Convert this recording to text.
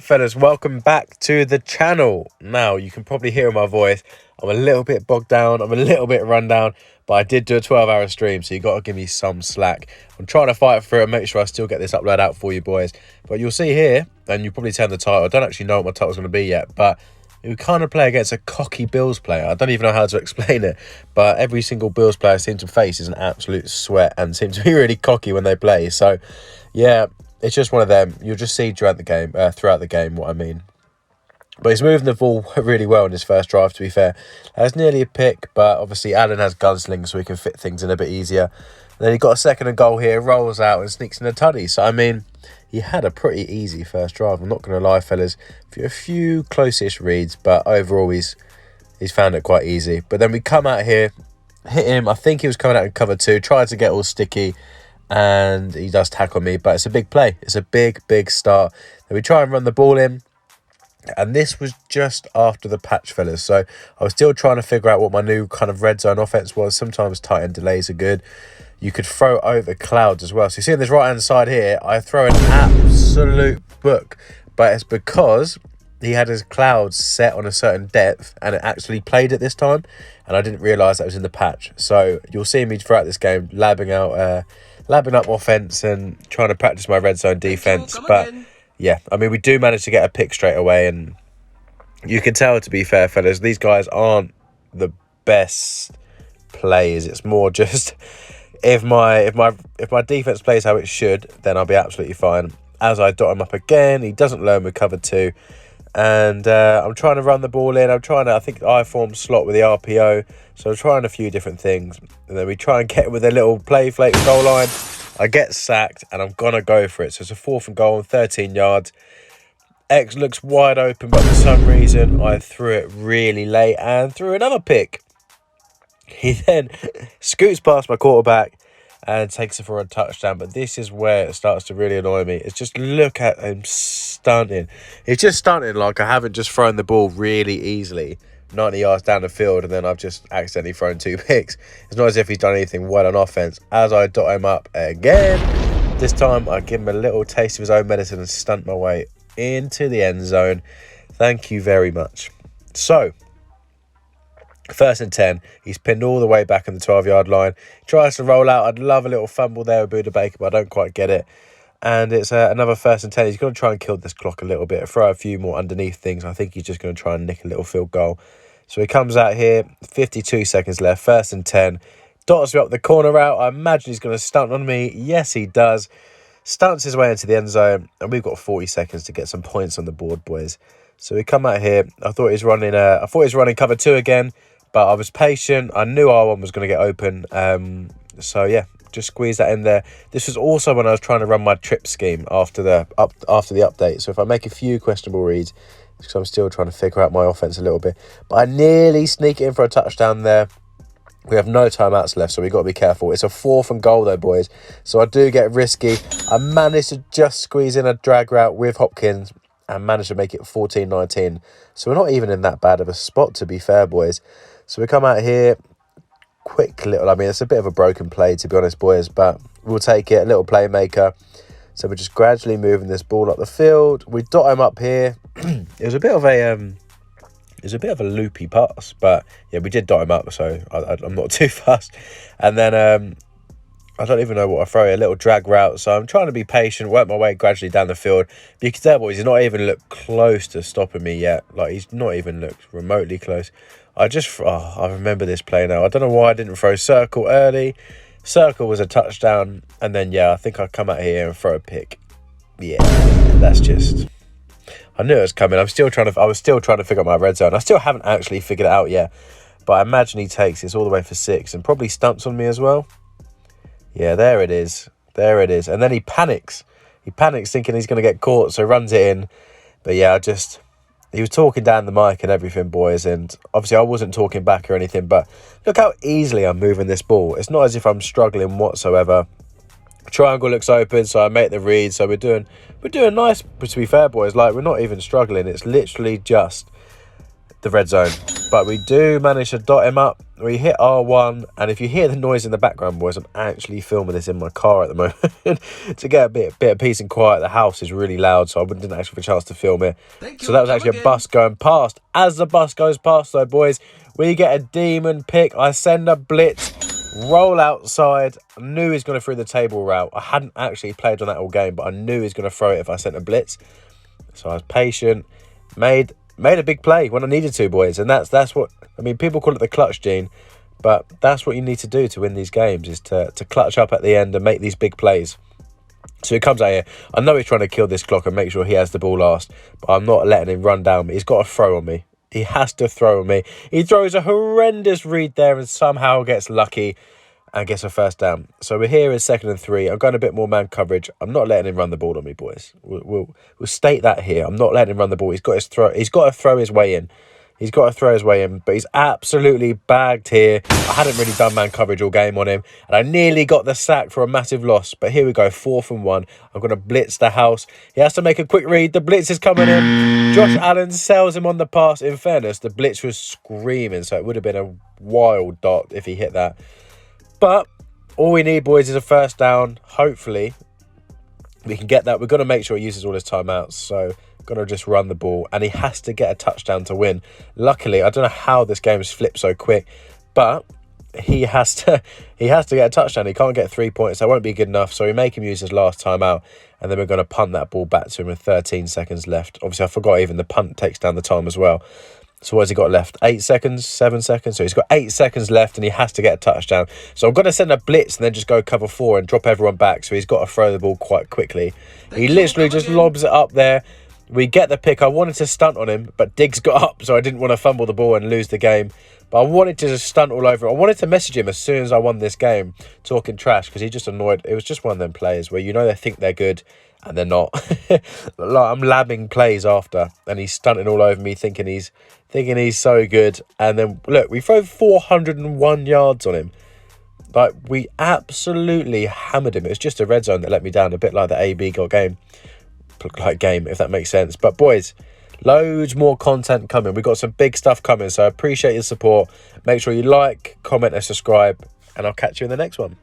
Right, fellas, welcome back to the channel. Now, you can probably hear in my voice, I'm a little bit bogged down, I'm a little bit run down, but I did do a 12-hour stream, so you got to give me some slack. I'm trying to fight for it and make sure I still get this upload out for you boys. But you'll see here, and you'll probably tell the title, I don't actually know what my title's going to be yet, but we kind of play against a cocky Bills player. I don't even know how to explain it, but every single Bills player I seem to face is an absolute sweat and seem to be really cocky when they play. So, yeah, it's just one of them. You'll just see throughout the game what I mean. But he's moving the ball really well in his first drive, to be fair. That's nearly a pick, but obviously Allen has gunsling, so he can fit things in a bit easier. And then he got a second and goal here, rolls out and sneaks in a tutty. So, I mean, he had a pretty easy first drive. I'm not going to lie, fellas. A few close-ish reads, but overall he's found it quite easy. But then we come out here, hit him. I think he was coming out in cover 2, tried to get all sticky, and he does tackle me, but it's a big play. It's a big start. Then we try and run the ball in, and this was just after the patch, fellas. So I was still trying to figure out what my new kind of red zone offense was. Sometimes tight end delays are good. You could throw over clouds as well. So you see on this right-hand side here, I throw an absolute book, but it's because he had his clouds set on a certain depth, and it actually played it this time, and I didn't realise that was in the patch. So you'll see me throughout this game labbing up offense and trying to practice my red zone defense. But yeah, I mean, we do manage to get a pick straight away, and you can tell, to be fair, fellas, these guys aren't the best players. It's more just if my defense plays how it should, then I'll be absolutely fine. As I dot him up again, he doesn't learn with cover 2. And I'm trying to run the ball in. I think I form slot with the RPO. So I'm trying a few different things. And then we try and get with a little play flake goal line. I get sacked and I'm going to go for it. So it's a 4th and goal on 13 yards. X looks wide open, but for some reason I threw it really late and threw another pick. He then scoots past my quarterback and takes it for a touchdown. But this is where it starts to really annoy me. It's just, look at him stunting. It's just stunting, like I haven't just thrown the ball really easily 90 yards down the field and then I've just accidentally thrown 2 picks. It's not as if he's done anything well on offense. As I dot him up again, this time I give him a little taste of his own medicine and stunt my way into the end zone. Thank you very much. So, 1st and 10, he's pinned all the way back on the 12-yard line. Tries to roll out. I'd love a little fumble there with Buda Baker, but I don't quite get it. And it's another 1st and 10. He's going to try and kill this clock a little bit, throw a few more underneath things. I think he's just going to try and nick a little field goal. So he comes out here, 52 seconds left, 1st and 10. Dots me up the corner route. I imagine he's going to stunt on me. Yes, he does. Stunts his way into the end zone, and we've got 40 seconds to get some points on the board, boys. So we come out here. I thought he was running cover 2 again. But I was patient. I knew R1 was going to get open. So, yeah, just squeeze that in there. This was also when I was trying to run my trip scheme after the update. So if I make a few questionable reads, it's because I'm still trying to figure out my offense a little bit. But I nearly sneak it in for a touchdown there. We have no timeouts left, so we've got to be careful. It's a 4th and goal, though, boys. So I do get risky. I managed to just squeeze in a drag route with Hopkins and managed to make it 14-19. So we're not even in that bad of a spot, to be fair, boys. So we come out here, it's a bit of a broken play, to be honest, boys, but we'll take it, a little playmaker. So we're just gradually moving this ball up the field. We dot him up here. It was a bit of a loopy pass, but yeah, we did dot him up, so I'm not too fast. And then I don't even know what I throw, a little drag route. So I'm trying to be patient, work my way gradually down the field. But you can tell, boys, he's not even looked close to stopping me yet. Like, he's not even looked remotely close. I remember this play now. I don't know why I didn't throw circle early. Circle was a touchdown. And then, yeah, I think I come out here and throw a pick. Yeah, that's just... I knew it was coming. I was still trying to figure out my red zone. I still haven't actually figured it out yet. But I imagine he takes this all the way for 6 and probably stumps on me as well. Yeah, there it is. And then he panics. He panics thinking he's going to get caught, so runs it in. But yeah, he was talking down the mic and everything, boys. And obviously I wasn't talking back or anything, but look how easily I'm moving this ball. It's not as if I'm struggling whatsoever. Triangle looks open, so I make the read. So we're doing nice, to be fair, boys. Like, we're not even struggling. It's literally just the red zone. But we do manage to dot him up. We hit R1, and if you hear the noise in the background, boys, I'm actually filming this in my car at the moment to get a bit of peace and quiet. The house is really loud, so I didn't actually have a chance to film it. So that was actually a bus going past. As the bus goes past, though, boys, we get a demon pick. I send a blitz, roll outside. I knew he was going to throw the table route. I hadn't actually played on that all game, but I knew he was going to throw it if I sent a blitz. So I was patient, made a big play when I needed to, boys. And that's what, I mean, people call it the clutch gene, but that's what you need to do to win these games, is to clutch up at the end and make these big plays. So he comes out here. I know he's trying to kill this clock and make sure he has the ball last, but I'm not letting him run down me. He's got to throw on me. He has to throw on me. He throws a horrendous read there and somehow gets lucky and gets a first down. So we're here in 2nd and 3. I'm going a bit more man coverage. I'm not letting him run the ball on me, boys. We'll state that here. I'm not letting him run the ball. He's got to throw his way in. He's got to throw his way in, but he's absolutely bagged here. I hadn't really done man coverage all game on him, and I nearly got the sack for a massive loss. But here we go, 4th and 1. I'm going to blitz the house. He has to make a quick read. The blitz is coming in. Josh Allen sells him on the pass. In fairness, the blitz was screaming, so it would have been a wild dot if he hit that. But all we need, boys, is a first down. Hopefully, we can get that. We've got to make sure he uses all his timeouts. So, got to just run the ball. And he has to get a touchdown to win. Luckily, I don't know how this game has flipped so quick. But he has to get a touchdown. He can't get 3 points. That won't be good enough. So, we make him use his last timeout. And then we're going to punt that ball back to him with 13 seconds left. Obviously, I forgot even the punt takes down the time as well. So what has he got left? 8 seconds, 7 seconds. So he's got 8 seconds left and he has to get a touchdown. So I'm going to send a blitz and then just go cover 4 and drop everyone back. So he's got to throw the ball quite quickly. He literally just lobs it up there. We get the pick. I wanted to stunt on him, but Diggs got up, so I didn't want to fumble the ball and lose the game. But I wanted to just stunt all over it. I wanted to message him as soon as I won this game, talking trash, because he just annoyed. It was just one of them plays where you know they think they're good and they're not. Like, I'm labbing plays after, and he's stunting all over me, thinking he's so good. And then look, we throw 401 yards on him. Like, we absolutely hammered him. It was just a red zone that let me down, a bit like the AB got game, if that makes sense. But boys, loads more content coming. We've got some big stuff coming, so I appreciate your support. Make sure you like, comment and subscribe, and I'll catch you in the next one.